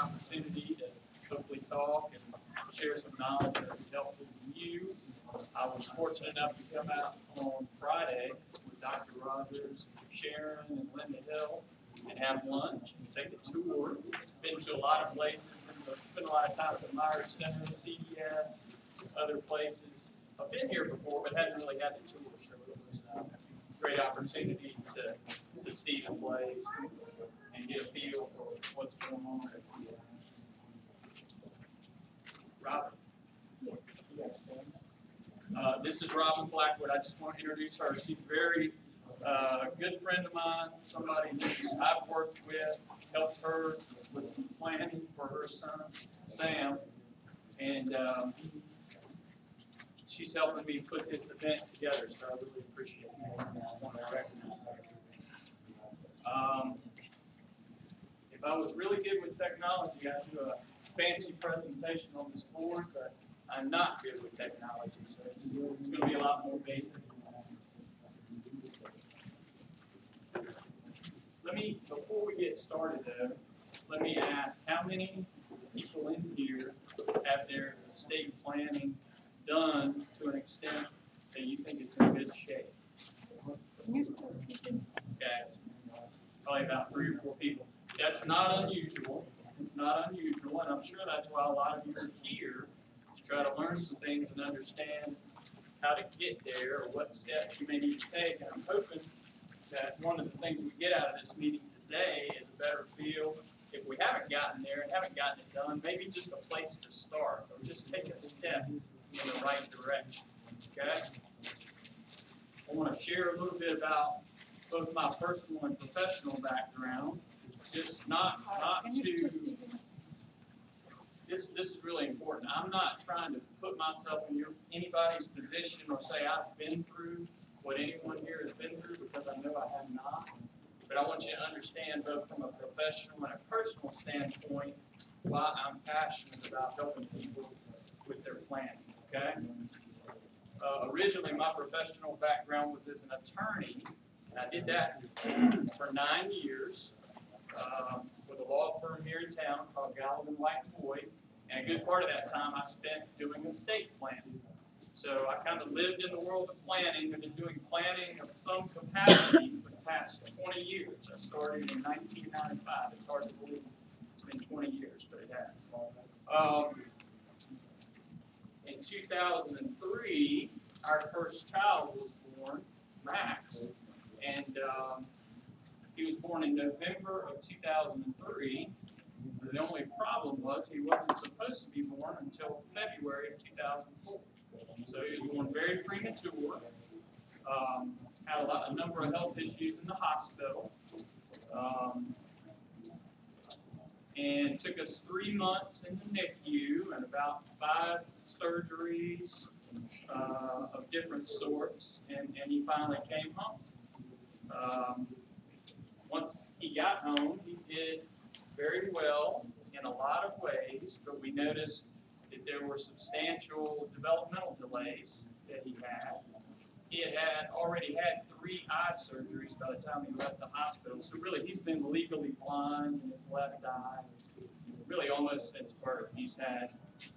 opportunity to hopefully talk and share some knowledge that is helpful to you. I was fortunate enough to come out on Friday with Dr. Rogers, Sharon, and Linda Hill and have lunch and take a tour. Been to a lot of places, spent a lot of time at the Myers Center, CES, other places. I've been here before, but hadn't really had the tour, so it was a great opportunity to see the place and get a feel for what's going on at PTA. Robin. This is Robin Blackwood. I just want to introduce her. She's a very good friend of mine, somebody who I've worked with, helped her with some planning for her son, Sam, and she's helping me put this event together, so I really appreciate it. I want to recognize her. If I was really good with technology, I'd do a fancy presentation on this board, but I'm not good with technology, so it's going to be a lot more basic. Before we get started though, let me ask, how many people in here have their estate planning done to an extent that you think it's in good shape? Okay, probably about 3 or 4 people. That's not unusual. It's not unusual, and I'm sure that's why a lot of you are here to try to learn some things and understand how to get there or what steps you may need to take. And I'm hoping that one of the things we get out of this meeting today is a better feel. If we haven't gotten there and haven't gotten it done, maybe just a place to start or just take a step in the right direction. Okay? I want to share a little bit about both my personal and professional background. Just not to. This is really important. I'm not trying to put myself in anybody's position or say I've been through what anyone here has been through, because I know I have not. But I want you to understand, both from a professional and a personal standpoint, why I'm passionate about helping people with their planning. Okay? Originally, my professional background was as an attorney, and I did that for 9 years with a law firm here in town called Gallivan White & Boyd. And a good part of that time I spent doing estate planning. So I kind of lived in the world of planning. I've been doing planning of some capacity for the past 20 years. I started in 1995. It's hard to believe it's been 20 years, but it has. In 2003, our first child was born, Max, and he was born in November of 2003. The only problem was he wasn't supposed to be born until February of 2004. So he was born very premature, had a number of health issues in the hospital, and took us 3 months in the NICU and about 5 surgeries of different sorts, and he finally came home. Once he got home, he did very well in a lot of ways, but we noticed that there were substantial developmental delays that he had. He had already had 3 eye surgeries by the time he left the hospital, so really he's been legally blind in his left eye, really almost since birth. He's had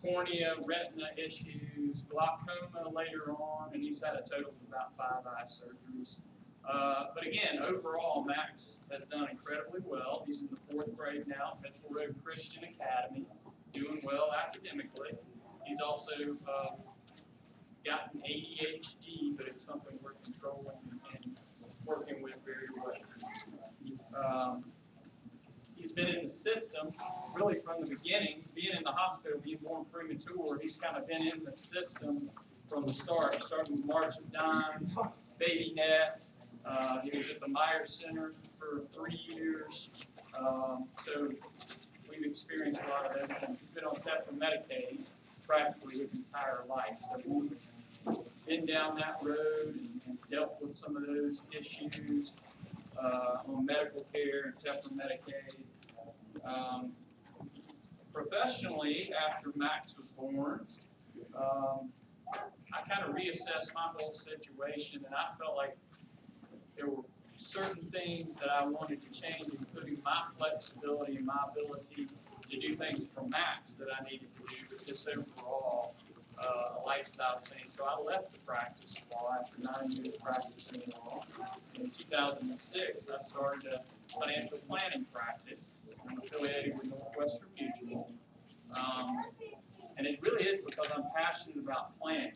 cornea, retina issues, glaucoma later on, and he's had a total of about 5 eye surgeries. But again, overall, Max has done incredibly well. He's in the 4th grade now at Mitchell Road Christian Academy, doing well academically. He's also gotten ADHD, but it's something we're controlling and working with very well. He's been in the system really from the beginning. Being in the hospital, being born premature, he's kind of been in the system from the start. Starting with March of Dimes, Baby Net. He was at the Myers Center for 3 years. So we've experienced a lot of this, and he's been on Tepra Medicaid practically his entire life. So we've been down that road and dealt with some of those issues on medical care and Tepra Medicaid. Professionally, after Max was born, I kind of reassessed my whole situation, and I felt like there were certain things that I wanted to change, including my flexibility and my ability to do things from Max that I needed to do, but just overall a lifestyle change. So I left the practice law after 9 years practicing law. In 2006, I started a financial planning practice. I'm affiliated with Northwestern Mutual. And it really is because I'm passionate about planning.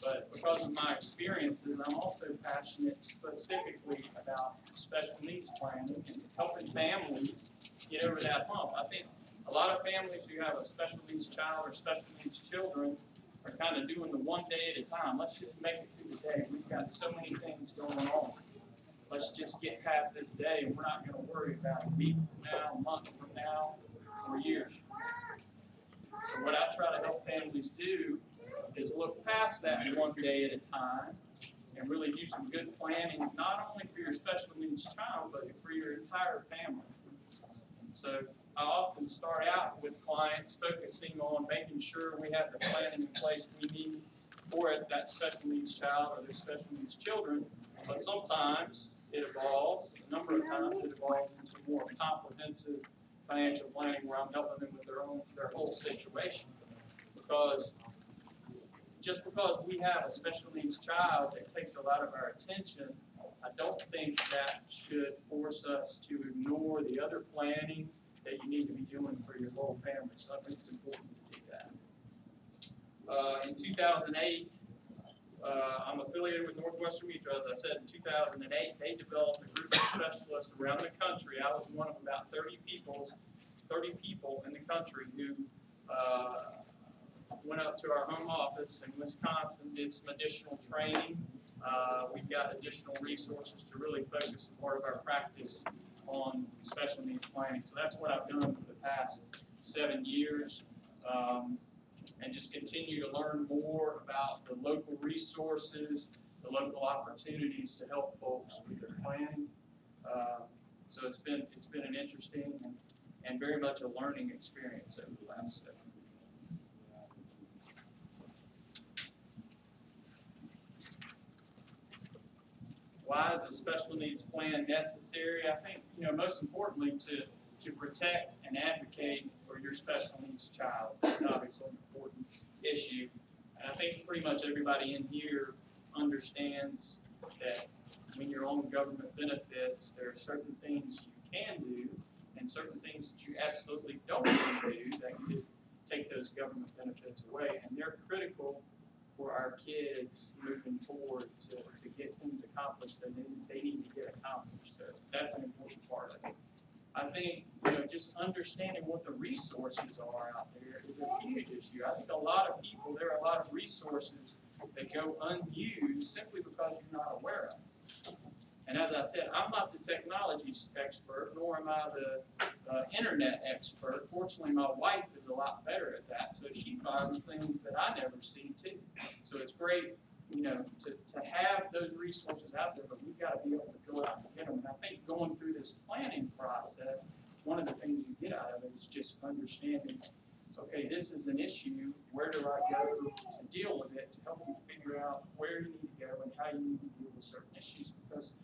But because of my experiences, I'm also passionate specifically about special needs planning and helping families get over that hump. I think a lot of families who have a special needs child or special needs children are kind of doing the one day at a time. Let's just make it through the day. We've got so many things going on. Let's just get past this day, and we're not going to worry about a week from now, a month from now, or years from now. So what I try to help families do is look past that one day at a time and really do some good planning, not only for your special needs child, but for your entire family. So I often start out with clients focusing on making sure we have the planning in place we need for that special needs child or their special needs children, but sometimes it evolves, a number of times it evolves into more comprehensive financial planning where I'm helping them with their whole situation. Because just because we have a special needs child that takes a lot of our attention, I don't think that should force us to ignore the other planning that you need to be doing for your whole family. So I think it's important to do that. In 2008, I'm affiliated with Northwestern Mutual. As I said, in 2008, they developed a group of specialists around the country. I was one of about 30 people in the country who went up to our home office in Wisconsin, did some additional training. We've got additional resources to really focus as part of our practice on special needs planning. So that's what I've done for the past 7 years, and just continue to learn more about the local resources, the local opportunities to help folks with their planning. So it's been an interesting and very much a learning experience over the last 7 years. Why is a special needs plan necessary? I think, most importantly, to protect and advocate for your special needs child. That's obviously an important issue. And I think pretty much everybody in here understands that when you're on government benefits, there are certain things you can do and certain things that you absolutely don't want to do that could take those government benefits away. And they're critical for our kids moving forward to get things accomplished that they need to get accomplished. So that's an important part of it. I think, just understanding what the resources are out there is a huge issue. I think there are a lot of resources that go unused simply because you're not aware of them. And as I said, I'm not the technology expert, nor am I the internet expert. Fortunately, my wife is a lot better at that, so she finds things that I never see too. So it's great, to have those resources out there, but we've got to be able to go out and get them. And I think going through this planning process, one of the things you get out of it is just understanding, okay, this is an issue, where do I go to deal with it, to help you figure out where you need to go and how you need to deal with certain issues, because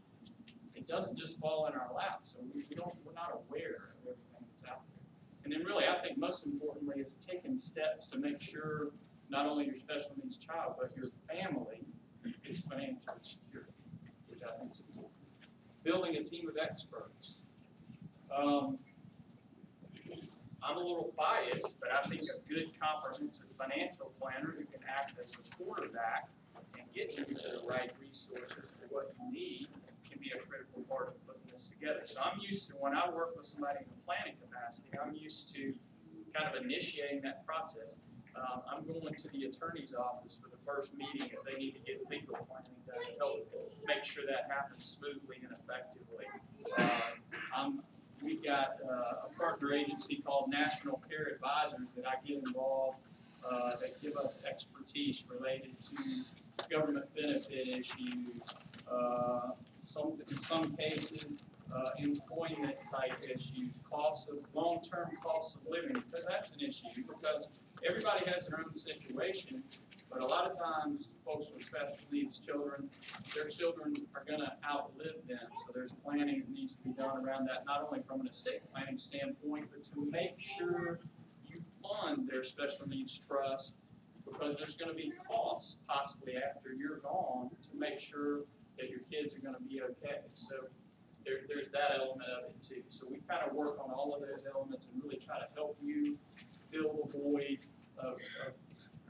it doesn't just fall in our lap, so we're not aware of everything that's out there. And then really, I think most importantly is taking steps to make sure not only your special needs child, but your family is financially secure, which I think is important. Building a team of experts. I'm a little biased, but I think a good comprehensive financial planner who can act as a quarterback and get you to the right resources for what you need can be a critical part of putting this together. So I'm used to, when I work with somebody in a planning capacity, I'm used to kind of initiating that process. I'm going to the attorney's office for the first meeting if they need to get legal planning done to help make sure that happens smoothly and effectively. We've got a partner agency called National Care Advisors that I get involved that give us expertise related to government benefit issues, in some cases, employment type issues, long-term costs of living, because that's an issue, because everybody has their own situation, but a lot of times folks with special needs children, their children are going to outlive them, so there's planning that needs to be done around that, not only from an estate planning standpoint, but to make sure their special needs trust, because there's going to be costs possibly after you're gone to make sure that your kids are going to be okay. So there's that element of it too. So we kind of work on all of those elements and really try to help you fill the void of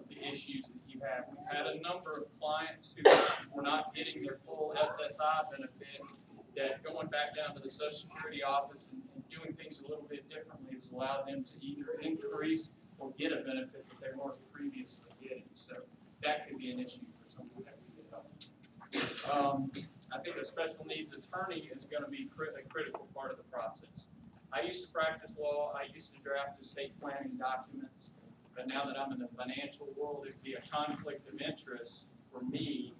the issues that you have. We've had a number of clients who were not getting their full SSI benefit, that going back down to the Social Security office and doing things a little bit differently has allowed them to either increase or get a benefit that they weren't previously getting. So that could be an issue for someone that we could help. I think a special needs attorney is going to be a critical part of the process. I used to practice law. I used to draft estate planning documents. But now that I'm in the financial world, it would be a conflict of interest for me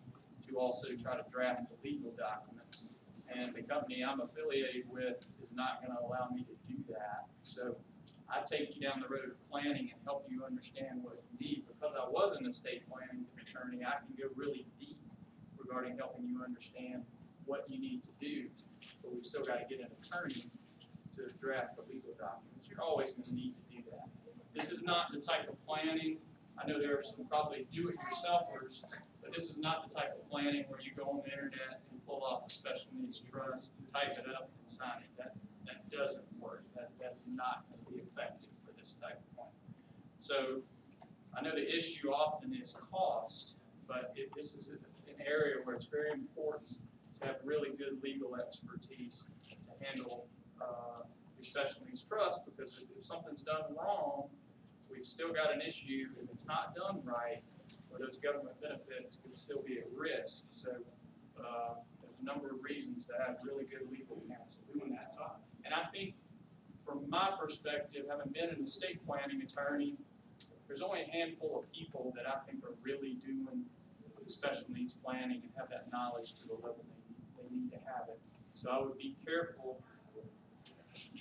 to also try to draft the legal documents. And the company I'm affiliated with is not going to allow me to do that. So I take you down the road of planning and help you understand what you need. Because I was an estate planning attorney, I can go really deep regarding helping you understand what you need to do. But we've still got to get an attorney to draft the legal documents. You're always going to need to do that. This is not the type of planning. I know there are some probably do-it-yourselfers, but this is not the type of planning where you go on the internet and pull off a special needs trust, type it up, and sign it. That doesn't work. That is not going to be effective for this type of plan. So I know the issue often is cost, but this is an area where it's very important to have really good legal expertise to handle your special needs trust, because if something's done wrong, we've still got an issue. If it's not done right, or those government benefits could still be at risk. So there's a number of reasons to have really good legal counsel doing that. And I think, from my perspective, having been an estate planning attorney, there's only a handful of people that I think are really doing the special needs planning and have that knowledge to the level they need to have it. So I would be careful.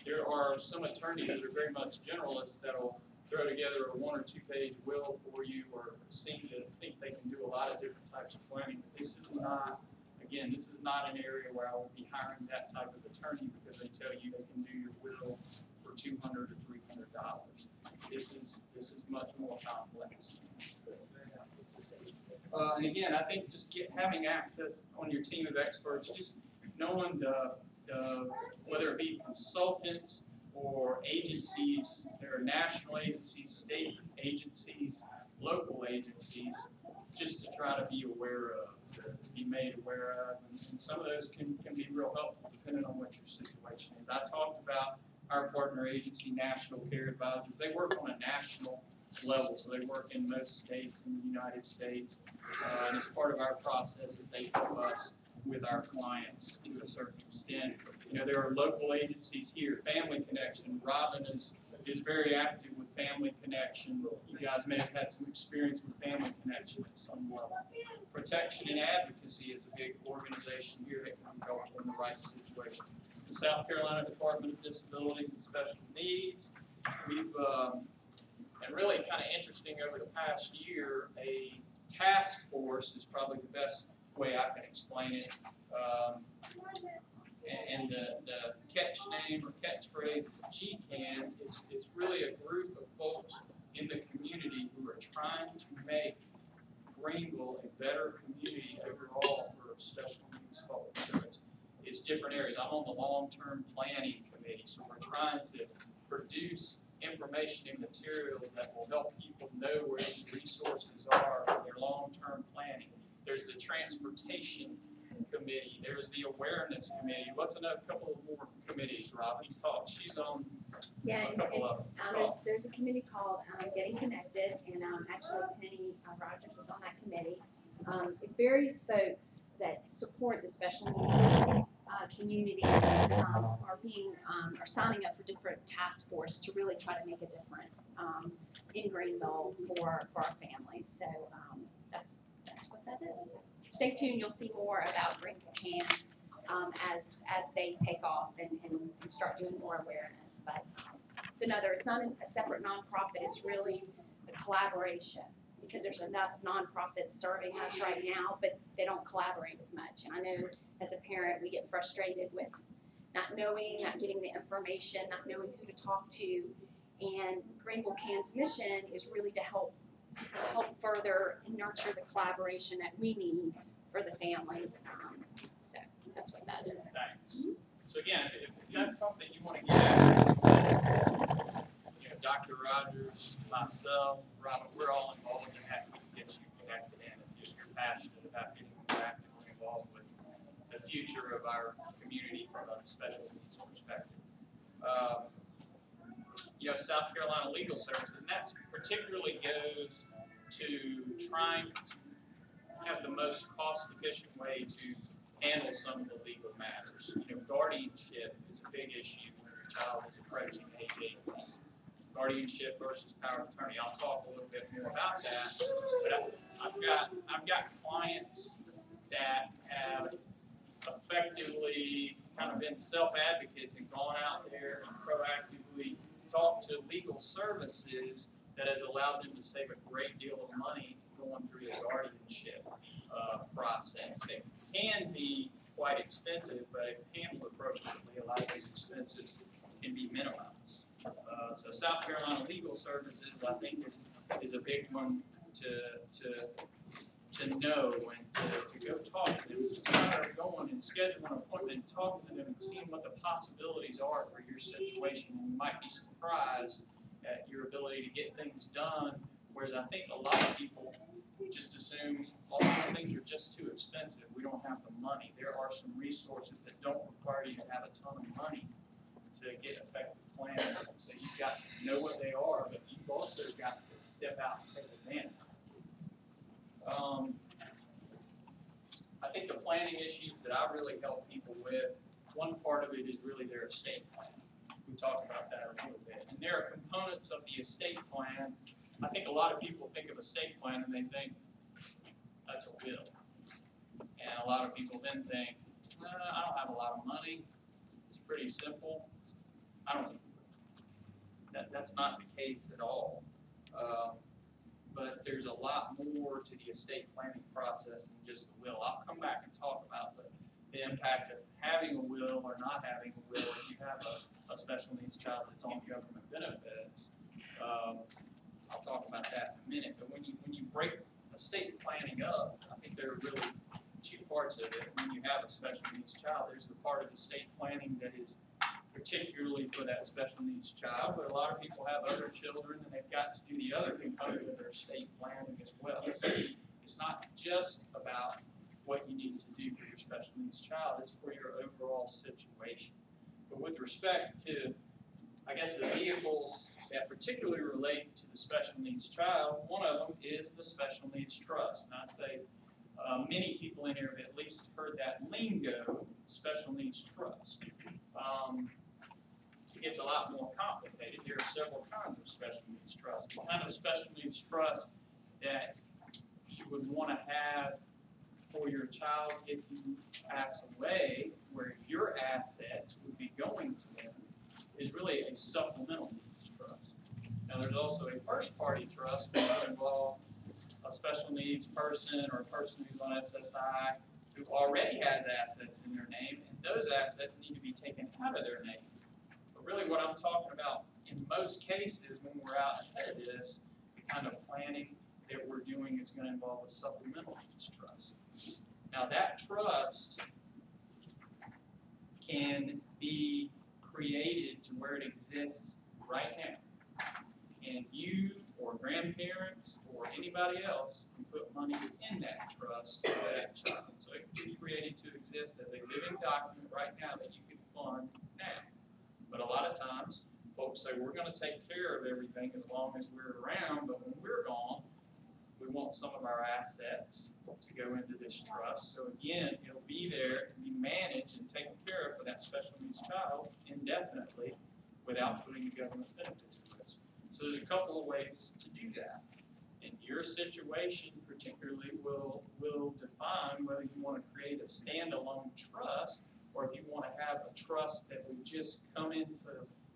There are some attorneys that are very much generalists that will throw together a 1 or 2 page will for you, or seem to think they can do a lot of different types of planning. But this is not, again, this is not an area where I will be hiring that type of attorney because they tell you they can do your will for $200 or $300. This is much more complex. And again, I think just having access on your team of experts, just knowing whether it be consultants or agencies, there are national agencies, state agencies, local agencies, just to try to be aware of, to be made aware of. And some of those can be real helpful depending on what your situation is. I talked about our partner agency, National Care Advisors. They work on a national level, so they work in most states in the United States. And it's part of our process that they help us with our clients to a certain extent. You know, there are local agencies here, Family Connection. Robin is very active with Family Connection. You guys may have had some experience with Family Connection at some level. Protection and Advocacy is a big organization here that can help in the right situation. The South Carolina Department of Disabilities and Special Needs. We've, and really kind of interesting over the past year, a task force is probably the best way I can explain it. And the catch name or catchphrase is GCAN. It's really a group of folks in the community who are trying to make Greenville a better community overall for special needs folks. So it's different areas. I'm on the long-term planning committee, so we're trying to produce information and materials that will help people know where these resources are for their long-term planning. There's the transportation committee. There's the awareness committee. What's another couple of more committees? Robin talk. She's on a couple of them. There's a committee called Getting Connected, and actually Penny Rogers is on that committee. Various folks that support the special needs community are signing up for different task force to really try to make a difference in Greenville for our families. So that's what that is. Stay tuned. You'll see more about Greenville Can as they take off and start doing more awareness. But it's not a separate nonprofit. It's really a collaboration, because there's enough nonprofits serving us right now, but they don't collaborate as much. And I know as a parent, we get frustrated with not getting the information, not knowing who to talk to. And Greenville Can's mission is really to help further and nurture the collaboration that we need for the families. So that's what that is. Thanks. So again, if that's something you want to get at, Dr. Rogers, myself, Robin, we're all involved in that to get you connected in. If you're passionate about getting more actively involved with the future of our community from a special needs perspective. South Carolina Legal Services, and that particularly goes to trying to have the most cost-efficient way to handle some of the legal matters. Guardianship is a big issue when your child is approaching age 18. Guardianship versus power of attorney. I'll talk a little bit more about that. But I've got clients that have effectively kind of been self-advocates and gone out there and proactively talked to legal services that has allowed them to save a great deal of money going through the guardianship process. It can be quite expensive, but if handled appropriately, a lot of those expenses can be minimized. So South Carolina Legal Services, I think, is a big one to know and to go talk to them. It's just a matter of going and scheduling an appointment and talking to them and seeing what the possibilities are for your situation. And you might be surprised at your ability to get things done, whereas I think a lot of people just assume all these things are just too expensive. We don't have the money. There are some resources that don't require you to have a ton of money to get effective planning. So you've got to know what they are, but you've also got to step out and take advantage. I think the planning issues that I really help people with, one part of it is really their estate plan. We talked about that a little bit. And there are components of the estate plan. I think a lot of people think of estate plan and they think that's a will. And a lot of people then think, I don't have a lot of money. It's pretty simple. That's not the case at all. But there's a lot more to the estate planning process than just the will. I'll come back and talk about the impact of having a will or not having a will if you have a special needs child that's on government benefits. I'll talk about that in a minute. But when you break estate planning up, I think there are really two parts of it. When you have a special needs child, there's the part of estate planning that is particularly for that special needs child, but a lot of people have other children and they've got to do the other component of their estate planning as well. So it's not just about what you need to do for your special needs child, it's for your overall situation. But with respect to, I guess, the vehicles that particularly relate to the special needs child, one of them is the special needs trust. And I'd say many people in here have at least heard that lingo, special needs trust. It gets a lot more complicated. There are several kinds of special needs trust. The kind of special needs trust that you would want to have for your child if you pass away, where your assets would be going to them, is really a supplemental needs trust. Now, there's also a first-party trust which would involve a special needs person or a person who's on SSI who already has assets in their name, and those assets need to be taken out of their name. But really what I'm talking about in most cases when we're out ahead of this, the kind of planning that we're doing is going to involve a supplemental needs trust. Now that trust can be created to where it exists right now. And you or grandparents or anybody else can put money in that trust for that child. So it can be created to exist as a living document right now that you can fund now. But a lot of times, folks say, we're going to take care of everything as long as we're around, but when we're gone, we want some of our assets to go into this trust. So again, it'll be there to be managed and taken care of for that special needs child indefinitely without putting the government's benefits at risk. So there's a couple of ways to do that. And your situation particularly will define whether you want to create a standalone trust or if you want to have a trust that would just come into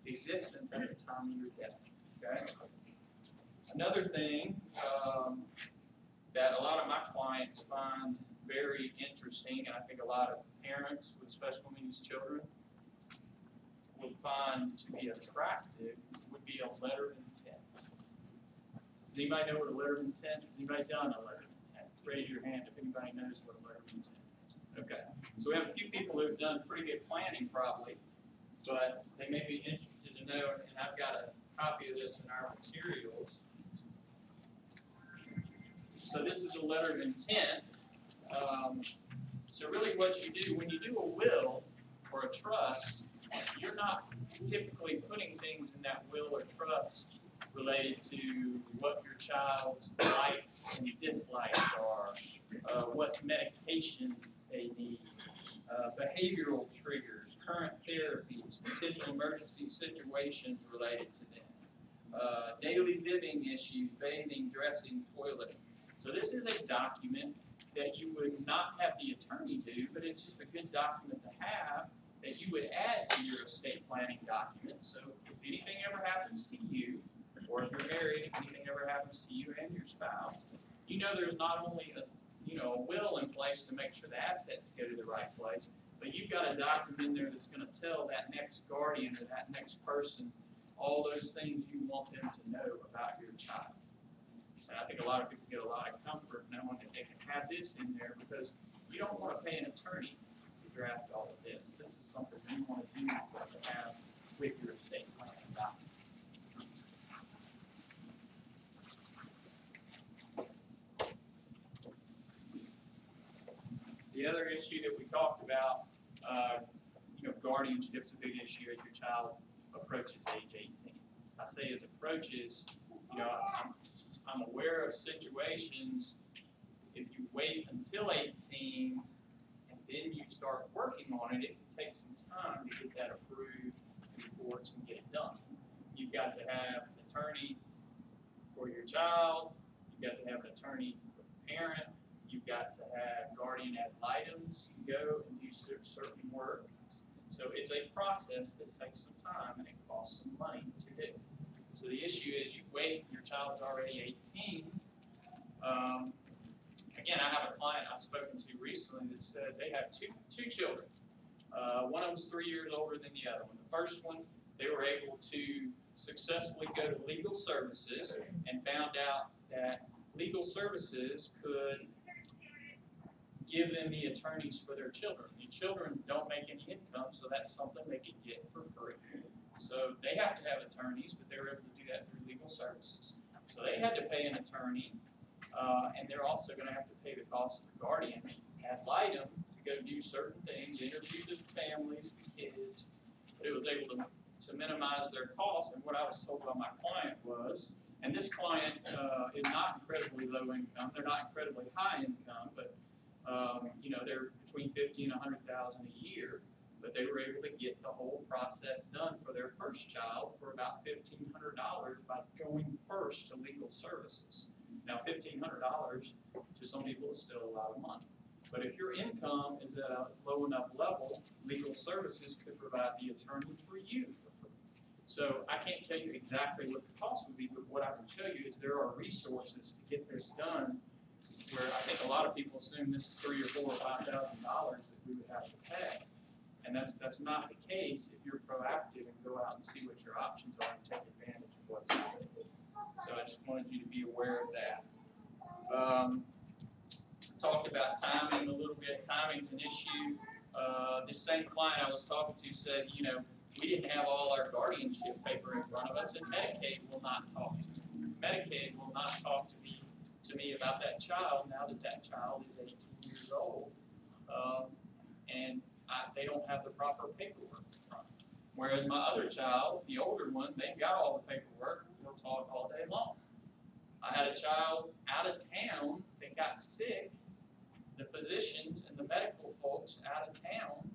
existence at the time of your death. Okay? Another thing that a lot of my clients find very interesting, and I think a lot of parents with special needs children would find to be attractive, would be a letter of intent. Does anybody know what a letter of intent is? Has anybody done a letter of intent? Raise your hand if anybody knows what a letter of intent is. Okay. So we have a few people who have done pretty good planning probably, but they may be interested to know, and I've got a copy of this in our materials. So this is a letter of intent. So really what you do, when you do a will or a trust, you're not typically putting things in that will or trust related to what your child's likes and dislikes are, what medications they need, behavioral triggers, current therapies, potential emergency situations related to them, daily living issues, bathing, dressing, toileting. So this is a document that you would not have the attorney do, but it's just a good document to have that you would add to your estate planning document. So if anything ever happens to you, or if you're married, if anything ever happens to you and your spouse, you know there's not only a will in place to make sure the assets go to the right place, but you've got a document in there that's going to tell that next guardian or that next person all those things you want them to know about your child. And I think a lot of people get a lot of comfort knowing that they can have this in there, because you don't want to pay an attorney to draft all of this. This is something you want to do to have with your estate planning document. The other issue that we talked about, guardianship's a big issue as your child approaches age 18. I say as approaches, I'm aware of situations, if you wait until 18 and then you start working on it, it can take some time to get that approved in the courts and get it done. You've got to have an attorney for your child, you've got to have an attorney for the parent, you've got to have guardian ad litems to go and do certain work. So it's a process that takes some time and it costs some money to do. So the issue is you wait, your child's already 18. Again, I have a client I've spoken to recently that said they have two children. One of them's 3 years older than the other one. The first one, they were able to successfully go to legal services and found out that legal services could give them the attorneys for their children. The children don't make any income, so that's something they can get for free. So they have to have attorneys, but they were able to do that through legal services. So they had to pay an attorney, and they're also going to have to pay the cost of the guardian ad litem to go do certain things, interview the families, the kids. But it was able to minimize their costs. And what I was told by my client was, and this client is not incredibly low income, they're not incredibly high income, but they're between $50,000 and $100,000 a year. But they were able to get the whole process done for their first child for about $1,500 by going first to legal services. Now, $1,500 to some people is still a lot of money. But if your income is at a low enough level, legal services could provide the attorney for you for free. So I can't tell you exactly what the cost would be, but what I can tell you is there are resources to get this done, where I think a lot of people assume this is $3,000 or $4,000 or $5,000 that we would have to pay. And that's not the case if you're proactive and go out and see what your options are and take advantage of what's happening. So I just wanted you to be aware of that. Talked about timing a little bit. Timing's an issue. This same client I was talking to said, we didn't have all our guardianship paper in front of us, and Medicaid will not talk to me. Medicaid will not talk to me about that child now that child is 18 years old. And they don't have the proper paperwork in front. Whereas my other child, the older one, they've got all the paperwork. They'll talk all day long. I had a child out of town that got sick. The physicians and the medical folks out of town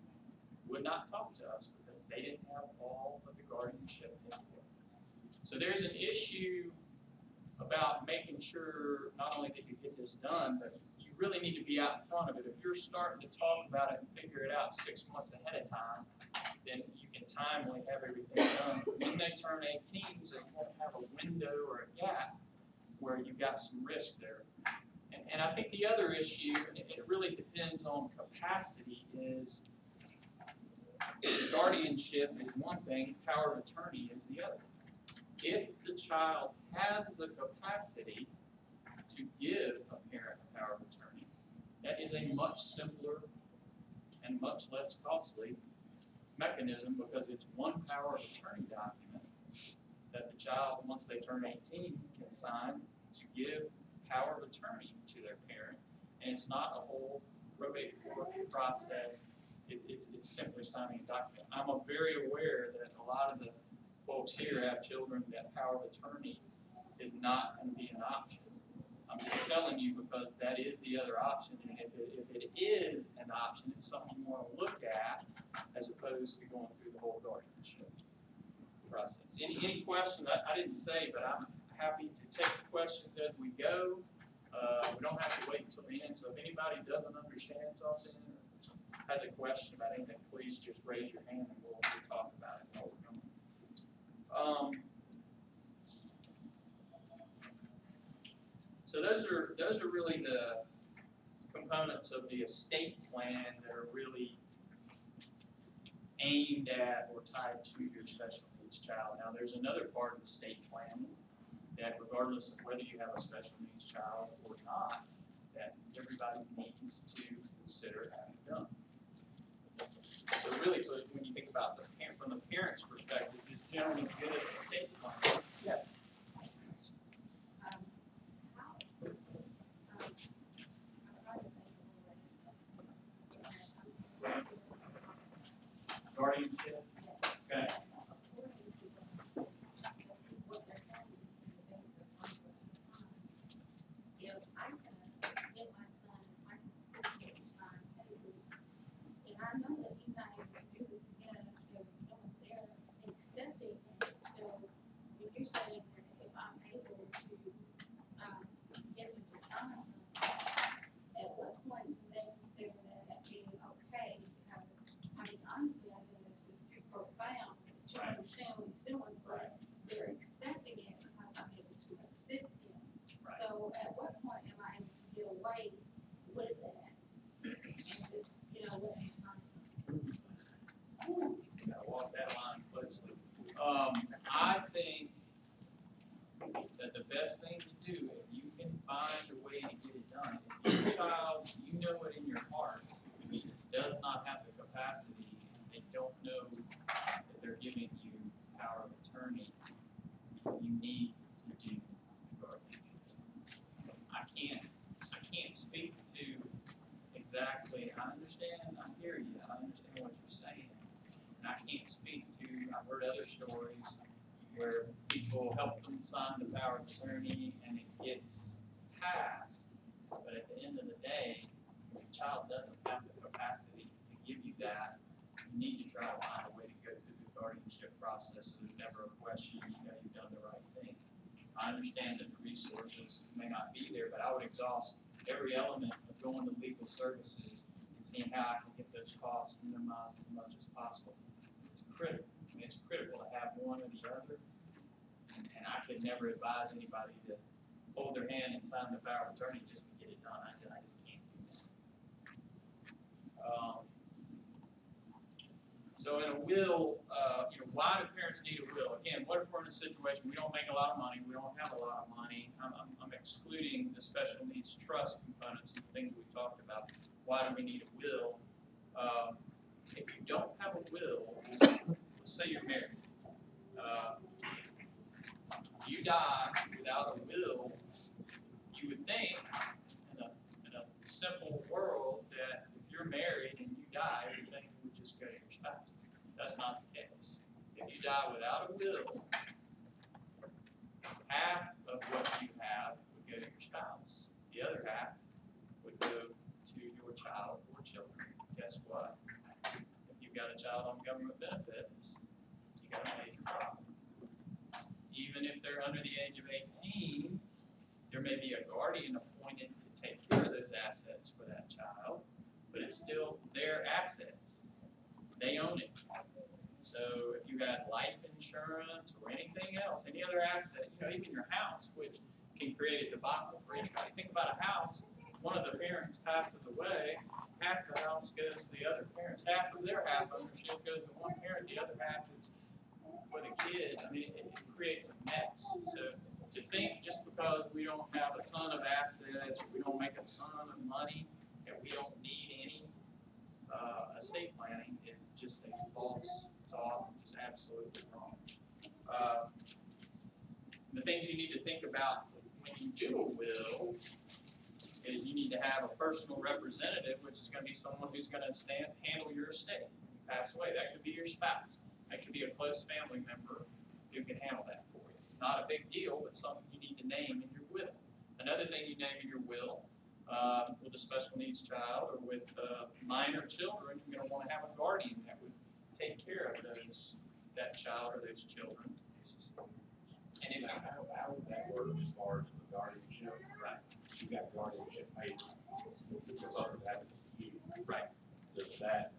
would not talk to us because they didn't have all of the guardianship paperwork. So there's an issue about making sure not only that you get this done, but you really need to be out in front of it. If you're starting to talk about it and figure it out 6 months ahead of time, then you can timely have everything done when they turn 18, so you won't have a window or a gap where you've got some risk there. And I think the other issue, and it really depends on capacity, is guardianship is one thing, power of attorney is the other. If the child has the capacity to give a parent a power of attorney, that is a much simpler and much less costly mechanism, because it's one power of attorney document that the child, once they turn 18, can sign to give power of attorney to their parent. And it's not a whole probate court process. It's simply signing a document. I'm very aware that a lot of the folks here have children that power of attorney is not going to be an option. I'm just telling you because that is the other option, and if it is an option, it's something you want to look at as opposed to going through the whole guardianship process. Any questions? I didn't say, but I'm happy to take the questions as we go. We don't have to wait until the end, so if anybody doesn't understand something or has a question about anything, please just raise your hand and we'll talk about it. So those are really the components of the estate plan that are really aimed at or tied to your special needs child. Now there's another part of the estate plan that, regardless of whether you have a special needs child or not, that everybody needs to consider having done. So really, when you think about from the parent's perspective, this generally good as a estate plan. Yes. Guardianship? Okay. I know that he's not able to do this again if someone there accepting it. So if you're saying that if I'm able to get him to sign something, at what point do they consider that being okay? Because I mean, honestly, I think it's just too profound to understand what he's doing, but they're accepting it because I'm able to assist him. Right. So at what point am I able to get away with that? And just, let him sign something. You gotta walk that line closely. I think that the best thing to do, if you can find a way to get it done, if your child, you know it in your heart, does not have the capacity, they don't know that they're giving you power of attorney, you need to do guardianship. I can't speak to exactly, I understand, I hear you, I understand what you're saying. And I can't speak to, I've heard other stories where people help them sign the power of attorney and it gets passed, but at the end of the day, if your child doesn't have the capacity to give you that, you need to try to find a way to go through the guardianship process so there's never a question, you've done the right thing. I understand that the resources may not be there, but I would exhaust every element of going to legal services and seeing how I can get those costs minimized as much as possible. It's critical. I mean, it's critical to have one or the other. And I could never advise anybody to hold their hand and sign the power of attorney just to get it done. I just can't do that. So in a will, why do parents need a will? Again, what if we're in a situation we don't make a lot of money, we don't have a lot of money? I'm excluding the special needs trust components and the things we talked about. Why do we need a will? If you don't have a will, let's say you're married. You die without a will, you would think in a simple world that if you're married and you die, everything would just go to your spouse. That's not the case. If you die without a will, half of what you have would go to your spouse. The other half would go to your child or children. Guess what? If you've got a child on government benefits, you got a major problem. Even if they're under the age of 18, there may be a guardian appointed to take care of those assets for that child, but it's still their assets. They own it. So if you had life insurance or anything else, any other asset, even your house, which can create a debacle for anybody. Think about a house. One of the parents passes away, half the house goes to the other parents. Half of their half ownership goes to one parent, the other half is with a kid, I mean, it creates a mess. So to think just because we don't have a ton of assets, we don't make a ton of money, and we don't need any estate planning is just a false thought, just absolutely wrong. The things you need to think about when you do a will is you need to have a personal representative, which is going to be someone who's going to handle your estate when you pass away. That could be your spouse. That could be a close family member who can handle that for you. Not a big deal, but something you need to name in your will. Another thing you name in your will, with a special needs child or with minor children, you're going to want to have a guardian that would take care of that child or those children. And how would that work as far as the guardianship? Right. You got guardianship papers, because something happens to you. Right. Does that,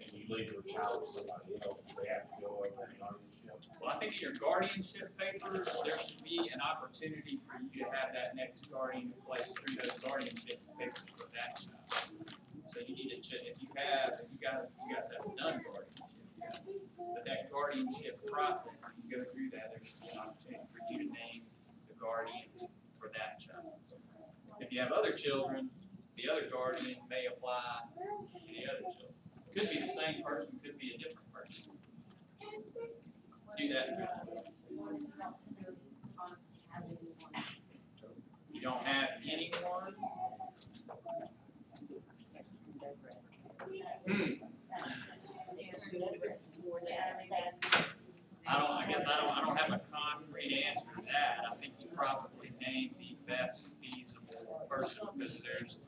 and you leave your child to somebody else, do they have to go over that guardianship? Well, I think in your guardianship papers, there should be an opportunity for you to have that next guardian in place through those guardianship papers for that child. So you need to check, if you guys have done guardianship yet, but that guardianship process, if you go through that, there should be an opportunity for you to name the guardian for that child. If you have other children, the other guardian may apply to the other children. Could be the same person, could be a different person. Do that. You don't have anyone? I guess I don't have a concrete answer to that. I think you probably name the best feasible person, because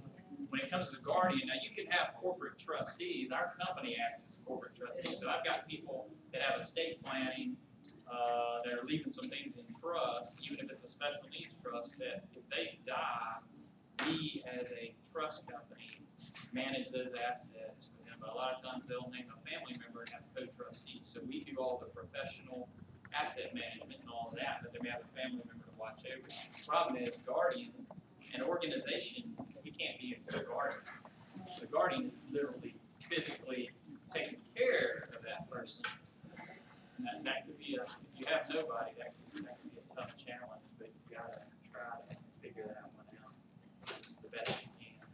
when it comes to the guardian, now you can have corporate trustees. Our company acts as corporate trustees. So I've got people that have estate planning, that are leaving some things in trust, even if it's a special needs trust, that if they die, we as a trust company manage those assets for them. But a lot of times they'll name a family member and have co-trustees. So we do all the professional asset management and all of that, but then we have a family member to watch over. The problem is guardian, an organization, we can't be a guardian. The guardian is literally physically taking care of that person. And that could be if you have nobody, that could be a tough challenge, but you gotta try to figure that one out the best you can.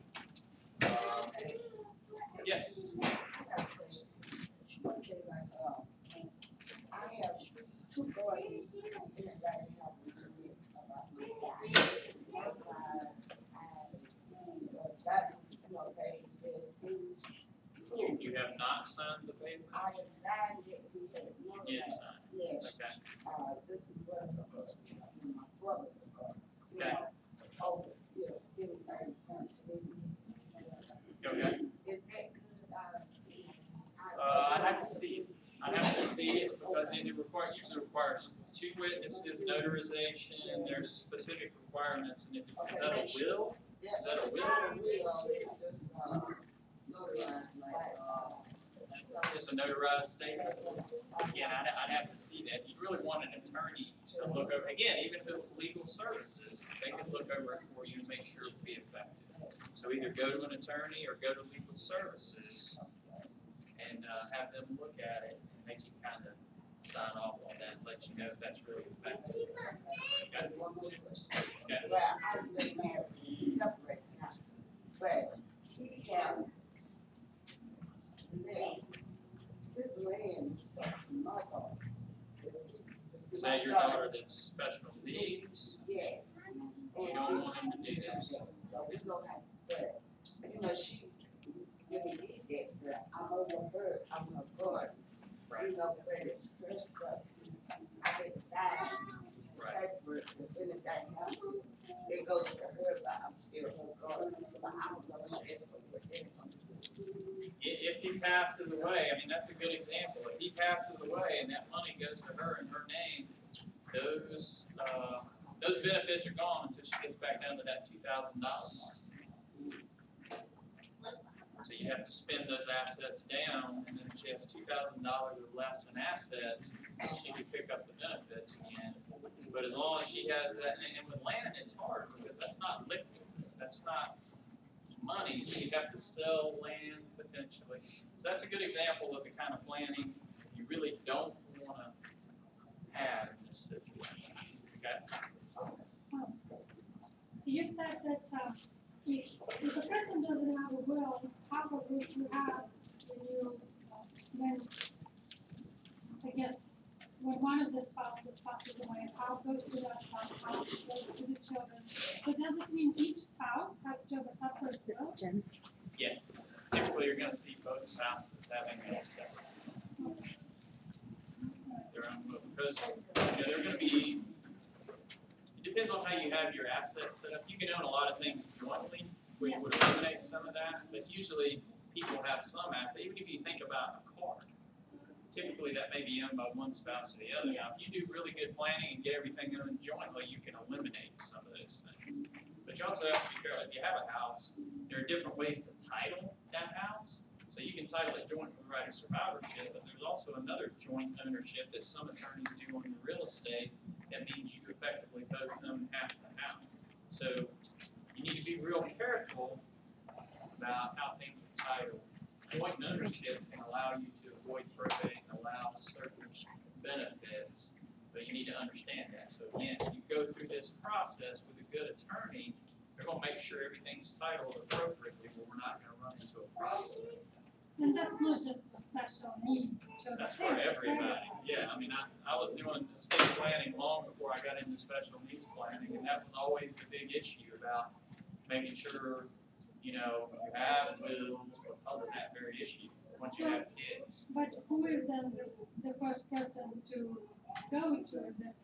Yes. I have two guardians that happened to me If you have not signed the paper, I have signed it. you did sign. Yes. Okay. This is what my brother's Okay. also still giving very constantly. Okay. Is that good? I'd have to see it. I'd have to see it because it usually requires 2 witnesses, notarization. There's specific requirements. And is that a will? Is that a will? Just a notarized statement? Again, I'd have to see that. You'd really want an attorney to look over. Again, even if it was legal services, they could look over it for you and make sure it would be effective. So either go to an attorney or go to legal services and have them look at it, and they can kind of sign off on that and let you know if that's really effective. Okay. One more question. Okay. Well, I've been married, separated now, but he have this land stuff from my daughter. Is that your daughter that's special needs? Yeah. You don't want him to do this? So it's gonna have, but, you know, she really did that, but I'm over her, I'm her guard. You know, but it's her stuff. I had to sign the paperwork, if anything happens, it goes to her, but I'm still her guard. But I don't know what it's gonna do. If he passes away, I mean, that's a good example. If he passes away and that money goes to her in her name, those benefits are gone until she gets back down to that $2,000 mark. So you have to spend those assets down, and then if she has $2,000 or less in assets, she can pick up the benefits again. But as long as she has that, and with land, it's hard because that's not liquid, that's not money, so you have to sell land potentially. So that's a good example of the kind of planning you really don't want to have in this situation. Okay? You said that if a person doesn't have a will, half of which you have when I guess when one of the spouses passes away, half goes to that spouse, half goes to the children. So does it mean each spouse has to have a separate This is will? Jen. Yes, typically you're gonna see both spouses having a separate, their own will, because, they're gonna be, it depends on how you have your assets set up. You can own a lot of things jointly, which would eliminate some of that, but usually people have some assets, even if you think about a car. Typically, that may be owned by one spouse or the other. Now, if you do really good planning and get everything owned jointly, you can eliminate some of those things. But you also have to be careful. If you have a house, there are different ways to title that house. So you can title it joint with right of survivorship, but there's also another joint ownership that some attorneys do on the real estate. That means you effectively both own half the house. So you need to be real careful about how things are titled. Joint ownership can allow you to avoid probate and allow certain benefits, but you need to understand that. So again, if you go through this process with a good attorney, they're gonna make sure everything's titled appropriately, but we're not gonna run into a problem. And that's not just for special needs children. That's for everybody. Yeah, I mean, I was doing estate planning long before I got into special needs planning, and that was always the big issue about making sure, you have wills because of that very issue, once you have kids. But who is then the first person to go through this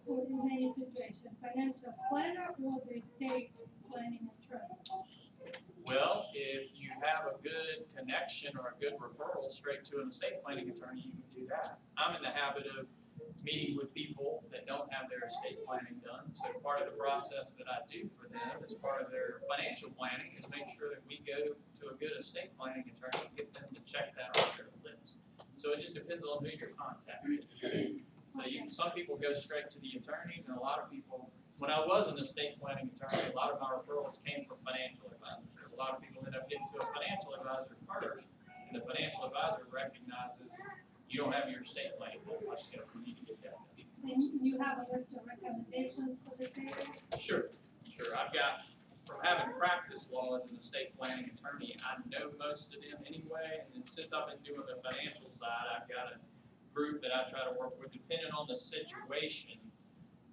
in any situation? Financial planner or the estate planning attorney? Well, if you have a good connection or a good referral straight to an estate planning attorney, you can do that. I'm in the habit of meeting with people that don't have their estate planning done. So part of the process that I do for them as part of their financial planning is make sure that we go to a good estate planning attorney and get them to check that off their list. So it just depends on who your contact is. So some people go straight to the attorneys, and a lot of people, when I was an estate planning attorney, a lot of my referrals came from financial advisors. A lot of people end up getting to a financial advisor first, and the financial advisor recognizes you don't have your estate planning done. Let's go, we need to get that done. And you have a list of recommendations for this area? Sure. I've got, from having practiced law as an estate planning attorney, I know most of them anyway. And then since I've been doing the financial side, I've got a group that I try to work with, depending on the situation,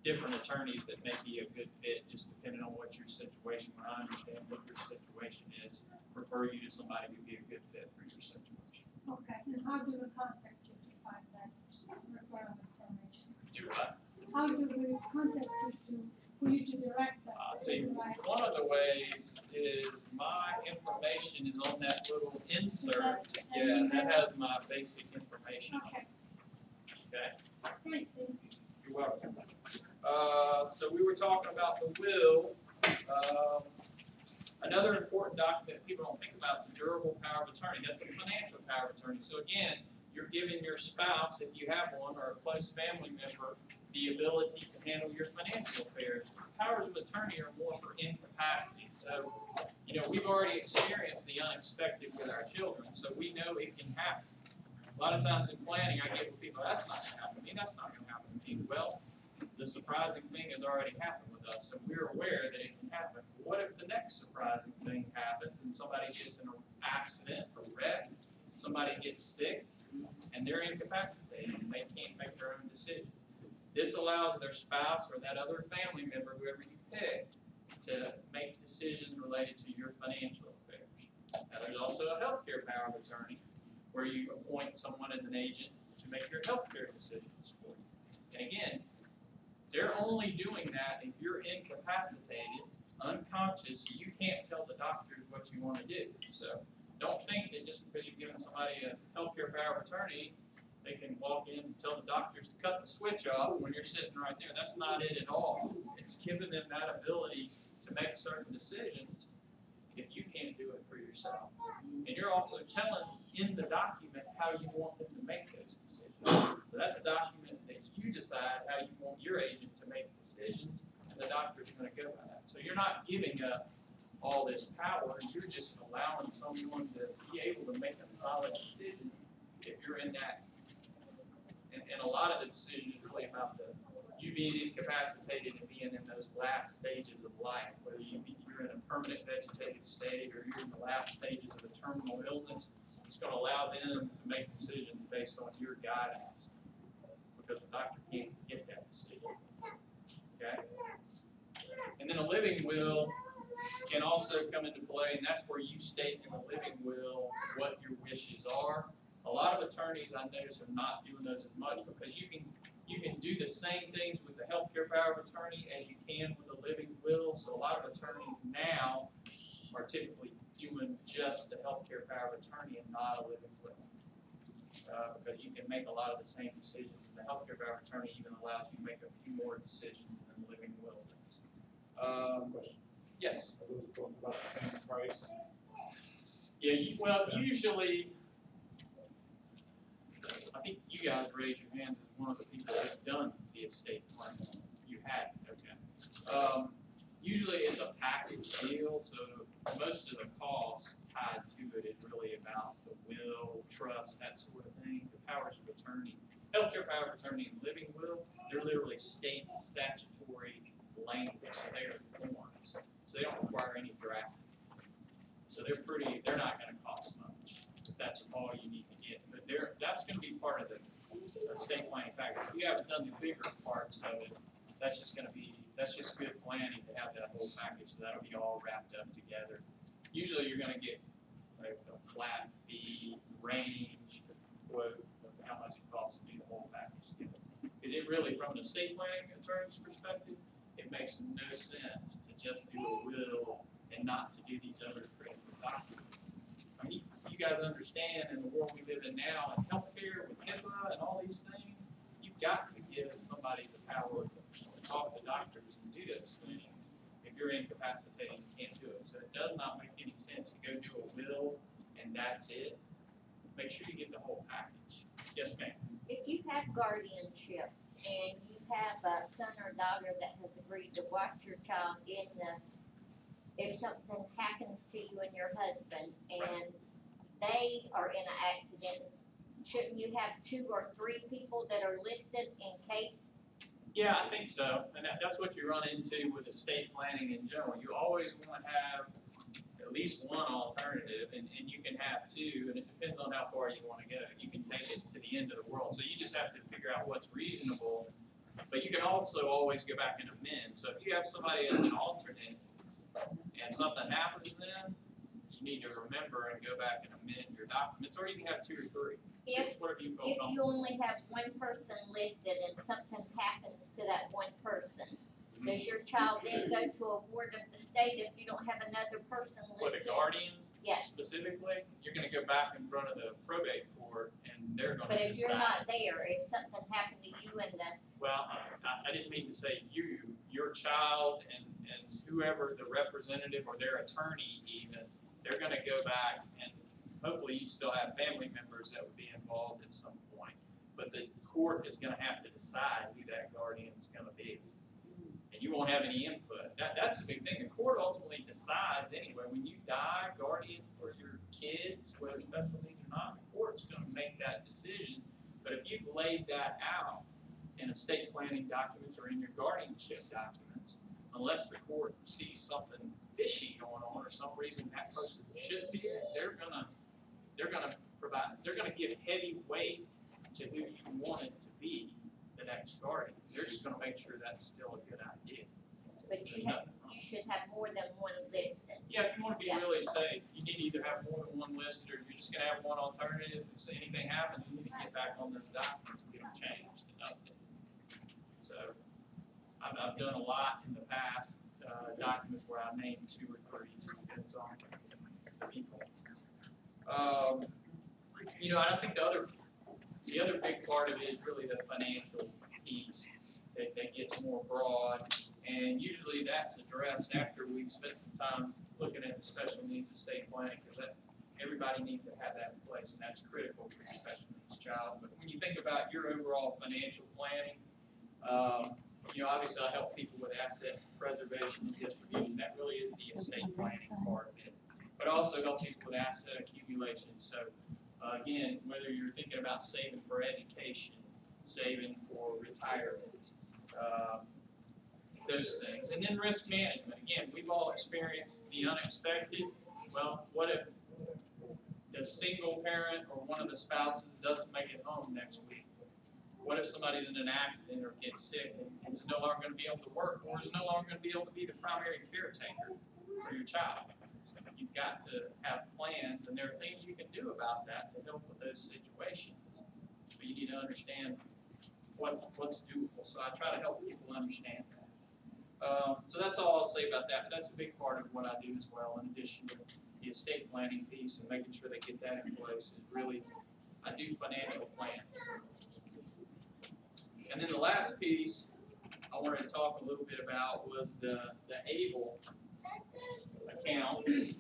different attorneys that may be a good fit, just depending on what your situation, when I understand what your situation is, refer you to somebody who'd be a good fit for your situation. Okay, and how do we contact you to find that referral information? Do what? How do we contact you for you to direct us? See, one of the ways is my information is on that little insert. Yeah, that has my basic information on it. Okay. Okay? Great, thank you. You're welcome. So we were talking about the will. Another important document people don't think about is a durable power of attorney. That's a financial power of attorney. So again, you're giving your spouse, if you have one, or a close family member, the ability to handle your financial affairs. Powers of attorney are more for incapacity. So, we've already experienced the unexpected with our children, so we know it can happen. A lot of times in planning, I get with people, that's not going to happen to me, that's not going to happen to me. Well, the surprising thing has already happened with us, so we're aware that it can happen. What if the next surprising thing happens and somebody gets in an accident or wreck, somebody gets sick, and they're incapacitated and they can't make their own decisions? This allows their spouse or that other family member, whoever you pick, to make decisions related to your financial affairs. Now, there's also a healthcare power of attorney, where you appoint someone as an agent to make your healthcare decisions for you. And again, they're only doing that if you're incapacitated, unconscious, you can't tell the doctors what you want to do. So don't think that just because you've given somebody a healthcare power of attorney, they can walk in and tell the doctors to cut the switch off when you're sitting right there. That's not it at all. It's giving them that ability to make certain decisions if you can't do it for yourself. And you're also telling in the document how you want them to make those decisions. So that's a document that you decide how you want your agent to make decisions, and the doctor's going to go by that. So you're not giving up all this power, you're just allowing someone to be able to make a solid decision if you're in that And a lot of the decision is really about you being incapacitated and being in those last stages of life, whether you're in a permanent vegetative state or you're in the last stages of a terminal illness. It's going to allow them to make decisions based on your guidance, because the doctor can't get that decision. Okay? And then a living will can also come into play, and that's where you state in a living will what your wishes are. A lot of attorneys I notice are not doing those as much, because you can do the same things with the healthcare power of attorney as you can with a living will. So a lot of attorneys now are typically doing just the healthcare power of attorney and not a living will, because you can make a lot of the same decisions. And the healthcare power of attorney even allows you to make a few more decisions than the living will does. Yes. Are those both about the same price? Yeah. Well, usually, I think you guys raised your hands as one of the people that's done the estate plan. You had, okay. Usually it's a package deal, so most of the cost tied to it is really about the will, trust, that sort of thing, the powers of attorney. Healthcare power of attorney and living will, they're literally state statutory language, so they are forms. So they don't require any drafting. So they're not gonna cost much, if that's all you need to get. But that's gonna be part of the estate planning package. If you haven't done the bigger parts of it, that's just good planning to have that whole package, so that'll be all wrapped up together. Usually you're gonna get like a flat fee, range, quote, of how much it costs to do the whole package together. Because it really, from an estate planning attorney's perspective, it makes no sense to just do a will and not to do these other critical documents. I mean, you guys understand in the world we live in now, in healthcare, with HIPAA and all these things, you've got to give somebody the power to talk to doctors and do those things. If you're incapacitated, you can't do it. So it does not make any sense to go do a will and that's it. Make sure you get the whole package. Yes, ma'am. If you have guardianship and you have a son or daughter that has agreed to watch your child if something happens to you and your husband and they are in an accident, shouldn't you have 2 or 3 people that are listed in case? Yeah, I think so. And that's what you run into with estate planning in general. You always want to have at least one alternative, and you can have 2, and it depends on how far you want to go. You can take it to the end of the world. So you just have to figure out what's reasonable, but you can also always go back and amend. So if you have somebody as an alternate and something happens to them, you need to remember and go back and amend your documents, or you can have 2 or 3. If Whatever you feel you comfortable. only have one person listed and something happens to that one person, does your child then go to a ward of the state if you don't have another person For the listed? guardian Yes, specifically, you're gonna go back in front of the probate court and they're gonna but if decide. you're not there, if something happened to you and the, Well, I didn't mean to say you, your child and whoever the representative or their attorney even, they're gonna go back and hopefully you still have family members that would be involved at some point. But the court is gonna have to decide who that guardian is gonna be. And you won't have any input. That's the big thing. The court ultimately decides anyway. When you die, guardian for your kids, whether special needs or not, the court's gonna make that decision. But if you've laid that out in estate planning documents or in your guardianship documents, unless the court sees something fishy going on or some reason that person shouldn't be there, they're gonna give heavy weight to who you want it to be the next guardian. They're just gonna make sure that's still a good idea. but you should have more than one listed. Yeah, if you wanna be Yeah. really safe, you need to either have more than one listed, or you're just gonna have one alternative. If anything happens, you need to get back on those documents and get them changed and updated. So, I've done a lot in the past, documents where I named 2 or 3, just depends on the people. You know, I think the other big part of it is really the financial piece that gets more broad, and usually that's addressed after we've spent some time looking at the special needs estate planning, because everybody needs to have that in place, and that's critical for your special needs child. But when you think about your overall financial planning, you know, obviously I help people with asset preservation and distribution. That really is the estate planning part of it. But I also help people with asset accumulation. So again, whether you're thinking about saving for education, saving for retirement, those things. And then risk management. Again, we've all experienced the unexpected. Well, what if the single parent or one of the spouses doesn't make it home next week? What if somebody's in an accident or gets sick and is no longer going to be able to work, or is no longer going to be able to be the primary caretaker for your child? You've got to have plans, and there are things you can do about that to help with those situations. But you need to understand what's doable. So I try to help people understand that. So that's all I'll say about that. But that's a big part of what I do as well, in addition to the estate planning piece and making sure they get that in place. Is really, I do financial plans. And then the last piece I wanted to talk a little bit about was the ABLE accounts.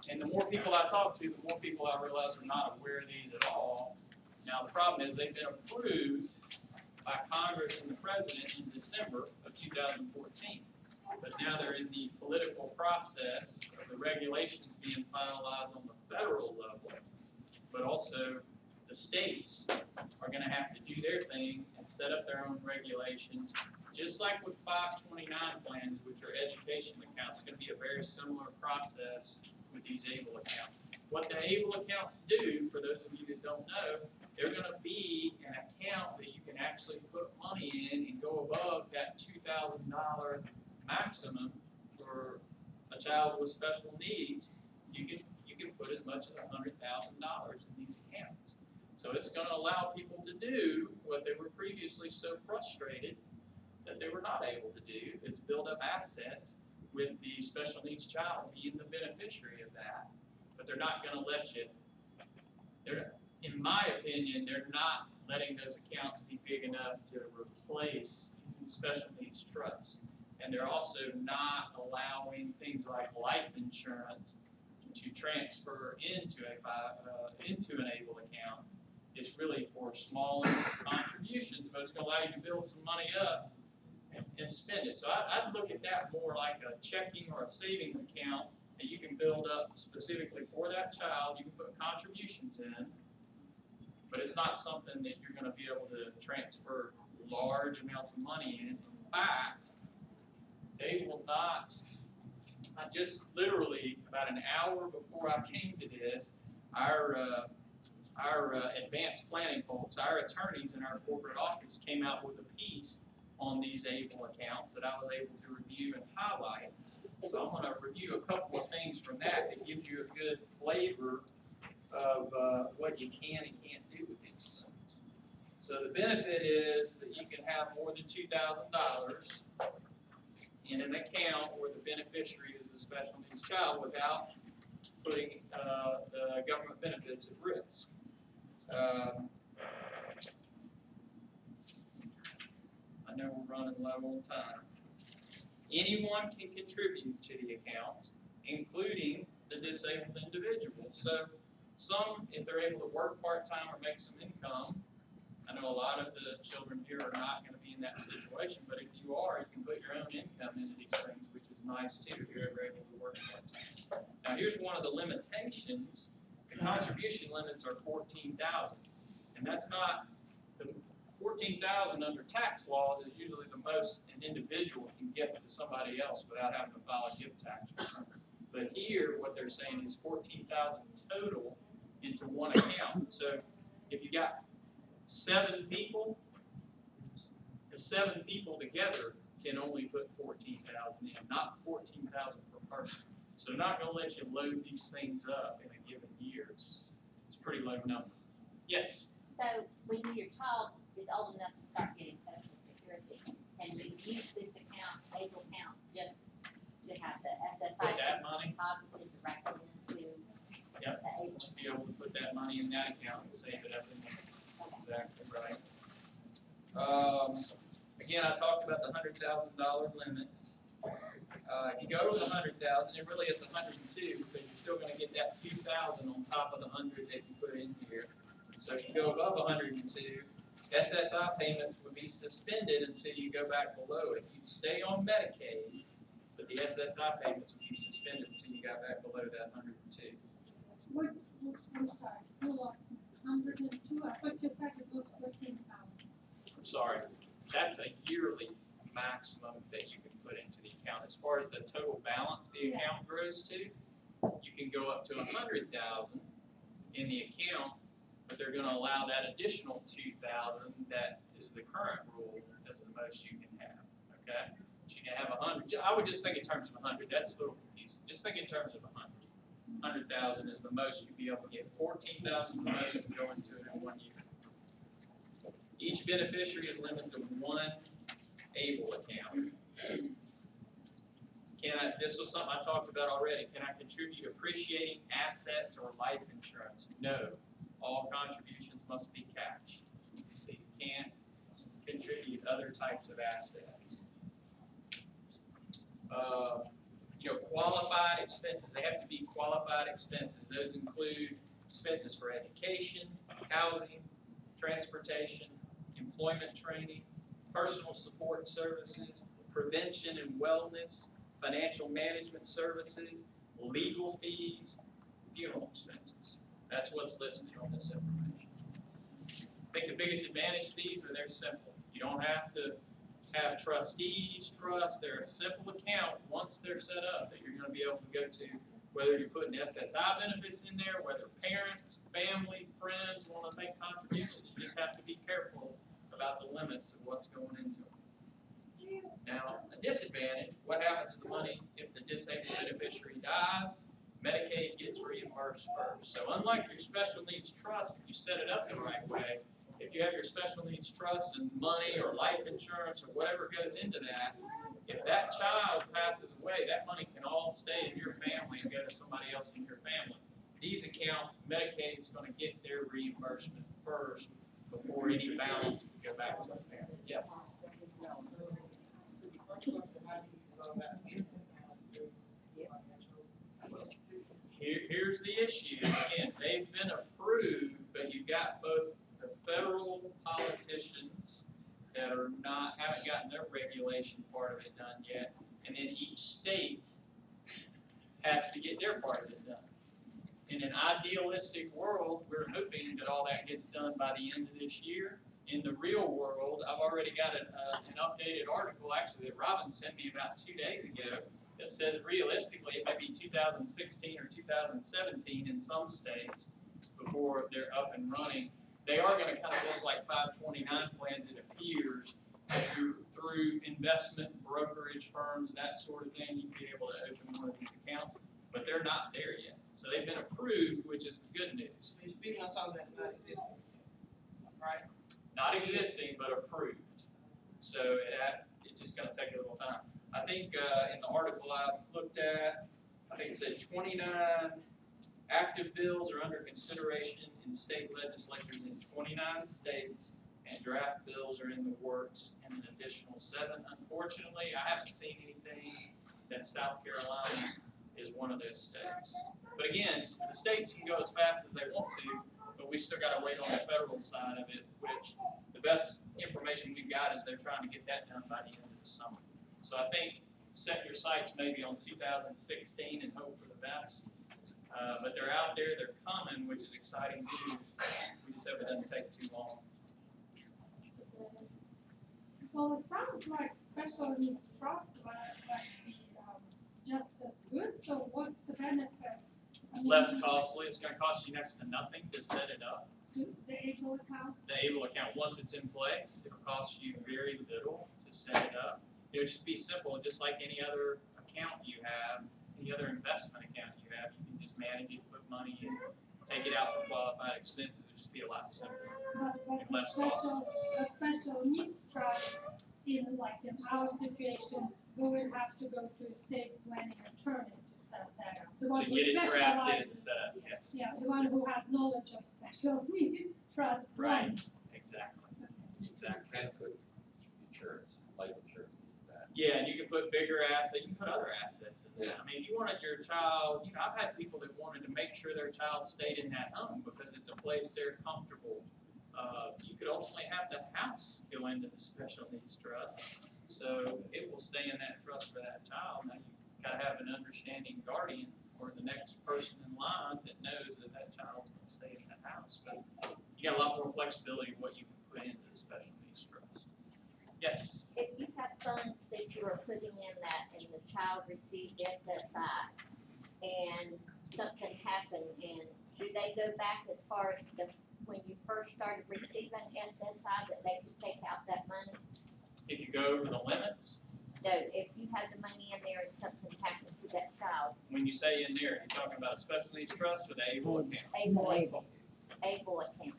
And the more people I talk to, the more people I realize are not aware of these at all. Now the problem is they've been approved by Congress and the President in December of 2014. But now they're in the political process of the regulations being finalized on the federal level, but also the states are going to have to do their thing and set up their own regulations. Just like with 529 plans, which are education accounts, it's going to be a very similar process with these ABLE accounts. What the ABLE accounts do, for those of you that don't know, they're going to be an account that you can actually put money in and go above that $2,000 maximum for a child with special needs. You can put as much as $100,000 in these accounts. So it's going to allow people to do what they were previously so frustrated that they were not able to do, is build up assets with the special needs child being the beneficiary of that. But they're not going to let you, in my opinion, they're not letting those accounts be big enough to replace special needs trusts. And they're also not allowing things like life insurance to transfer into an ABLE account. It's really for smaller contributions, but it's going to allow you to build some money up and spend it. So I'd look at that more like a checking or a savings account that you can build up specifically for that child. You can put contributions in, but it's not something that you're going to be able to transfer large amounts of money in. In fact, they will not. I just literally, about an hour before I came to this, our advanced planning folks, our attorneys in our corporate office came out with a piece on these ABLE accounts that I was able to review and highlight. So I'm going to review a couple of things from that gives you a good flavor of what you can and can't do with these things. So the benefit is that you can have more than $2,000 in an account where the beneficiary is the special needs child without putting the government benefits at risk. I know we're running low on time. Anyone can contribute to the accounts, including the disabled individual. So some, if they're able to work part-time or make some income, I know a lot of the children here are not going to be in that situation, but if you are, you can put your own income into these things, which is nice too, if you're ever able to work part-time. Now here's one of the limitations. The contribution limits are $14,000, and that's not, the $14,000 under tax laws is usually the most an individual can gift to somebody else without having to file a gift tax return. But here, what they're saying is $14,000 total into one account. So if you got 7 people, the 7 people together can only put $14,000 in, not $14,000 per person. So they're not going to let you load these things up in a given year. It's pretty low numbers. Yes? So when your child is old enough to start getting Social Security, can you use this account, ABLE account, just to have the SSI Put that money? deposited directly into Yep. the ABLE? Just be able to put that money in that account and save it up in there. Exactly right. Again, I talked about the $100,000 limit. If you go over the $100,000, it really is 102 because you're still going to get that 2,000 on top of the 100 that you put in here. So if you go above 102, SSI payments would be suspended until you go back below it. You'd stay on Medicaid, but the SSI payments would be suspended until you got back below that 102. I'm sorry, you lost me. 102, I thought you said it was 14,000. I'm sorry, that's a yearly maximum that you can put into the account. As far as the total balance the account grows to, you can go up to 100,000 in the account, but they're gonna allow that additional 2,000 that is the current rule, that's the most you can have, okay? So you can have 100, I would just think in terms of 100, that's a little confusing. Just think in terms of 100. 100,000 is the most you'd be able to get. 14,000 is the most you can go into it in 1 year. Each beneficiary is limited to one ABLE account. This was something I talked about already. Can I contribute appreciating assets or life insurance? No. All contributions must be cash. You can't contribute other types of assets. Qualified expenses. They have to be qualified expenses. Those include expenses for education, housing, transportation, employment training, personal support services, prevention and wellness, financial management services, legal fees, funeral expenses. That's what's listed on this information. I think the biggest advantage of these are they're simple. You don't have to have trustees, trust. They're a simple account once they're set up that you're going to be able to go to, whether you're putting SSI benefits in there, whether parents, family, friends want to make contributions. You just have to be careful about the limits of what's going into them. Now, a disadvantage, what happens to the money if the disabled beneficiary dies? Medicaid gets reimbursed first. So unlike your special needs trust, if you set it up the right way, if you have your special needs trust and money or life insurance or whatever goes into that, if that child passes away, that money can all stay in your family and go to somebody else in your family. These accounts, Medicaid is going to get their reimbursement first before any balance would go back to the family. Yes? Here's the issue. Again, they've been approved, but you've got both the federal politicians that are haven't gotten their regulation part of it done yet, and then each state has to get their part of it done. In an idealistic world, we're hoping that all that gets done by the end of this year. In the real world, I've already got an updated article, actually, that Robin sent me about 2 days ago, that says realistically it may be 2016 or 2017 in some states before they're up and running. They are going to kind of look like 529 plans, it appears, through investment brokerage firms, that sort of thing. You'd be able to open one of these accounts, but they're not there yet. So they've been approved, which is the good news. You're speaking on something that's not existing, right? Not existing, but approved. So it's just going to take a little time. I think in the article I looked at, I think it said 29 active bills are under consideration in state legislatures in 29 states, and draft bills are in the works in an additional 7. Unfortunately, I haven't seen anything that South Carolina is one of those states. But again, the states can go as fast as they want to, but we've still got to wait on the federal side of it, which the best information we've got is they're trying to get that done by the end of the summer. So I think set your sights maybe on 2016 and hope for the best. But they're out there, they're coming, which is exciting news. We just hope it doesn't take too long. Well, it sounds like special needs trust might be just as good, so what's the benefit? I mean, Less costly, it's going to cost you next to nothing to set it up. The ABLE account? The ABLE account, once it's in place, it'll cost you very little to set it up. It'll just be simple, just like any other account you have, any other investment account you have. You can just manage it, put money in, take it out for qualified expenses. It'll just be a lot simpler But and less costly. a special needs trust, in our situation, we would have to go to a state planning attorney to set that up. The one To who get it drafted and specializes- set up, yes. Yeah, the one who has knowledge of special needs trust. Right, exactly, exactly. Can put insurance, life insurance, that. Yeah, and you can put bigger assets, you can put other assets in there. I mean, if you wanted your child, I've had people that wanted to make sure their child stayed in that home because it's a place they're comfortable. You could ultimately have the house go into the special needs trust, so it will stay in that trust for that child. Now, you gotta have an understanding guardian or the next person in line that knows that that child's gonna stay in that house. But you got a lot more flexibility in what you can put into the special needs trust. Yes? If you have funds that you are putting in that and the child received SSI and something happened, and do they go back as far as when you first started receiving SSI, that they could take out that money? If you go over the limits, No, if you have the money in there and something happened to that child, when you say in there, you're talking about a special needs trust or the ABLE account? able account.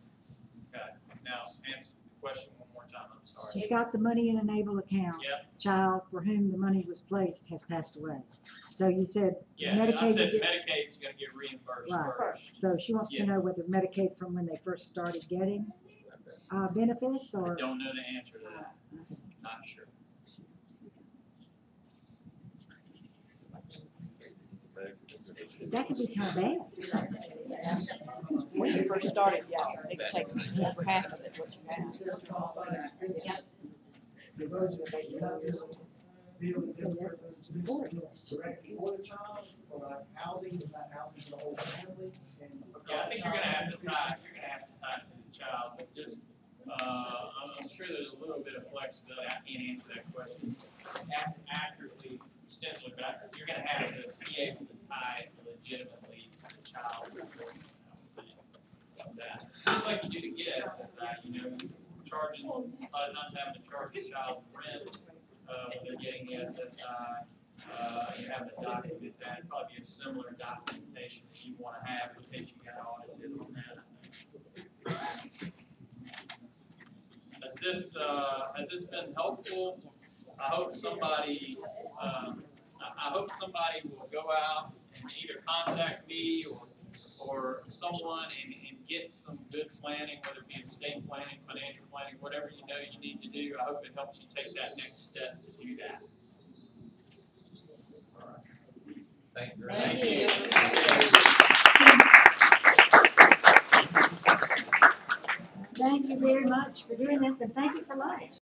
Okay, now answer the question one more time, I'm sorry. She's got the money in an ABLE account. Yep, Child for whom the money was placed has passed away. So you said yeah, and I Medicaid said would get, Medicaid's gonna get reimbursed Right. first. so she wants Yeah. to know whether Medicaid from when they first started getting benefits I or. don't know the answer to that, not sure. That could be kind of bad. When you first started, yeah, they could take over half of it, what you have. For the child, for like housing, is not housing for the whole family, and. Yeah, I think you're gonna have to tie it to the child, but just, I'm sure there's a little bit of flexibility, I can't answer that question accurately, extensively, but you're gonna have to be able to tie it legitimately to the child. Of that, just like you do to get SSI, you know, charging, not having to charge the child rent, they're getting the SSI. You have to document that, probably a similar documentation that you wanna have in case you got audited on that. Has this been helpful? I hope somebody will go out and either contact me or someone and get some good planning, whether it be estate planning, financial planning, whatever you know you need to do. I hope it helps you take that next step to do that. Thank you. Thank you. Thank you very much for doing this and thank you for lunch.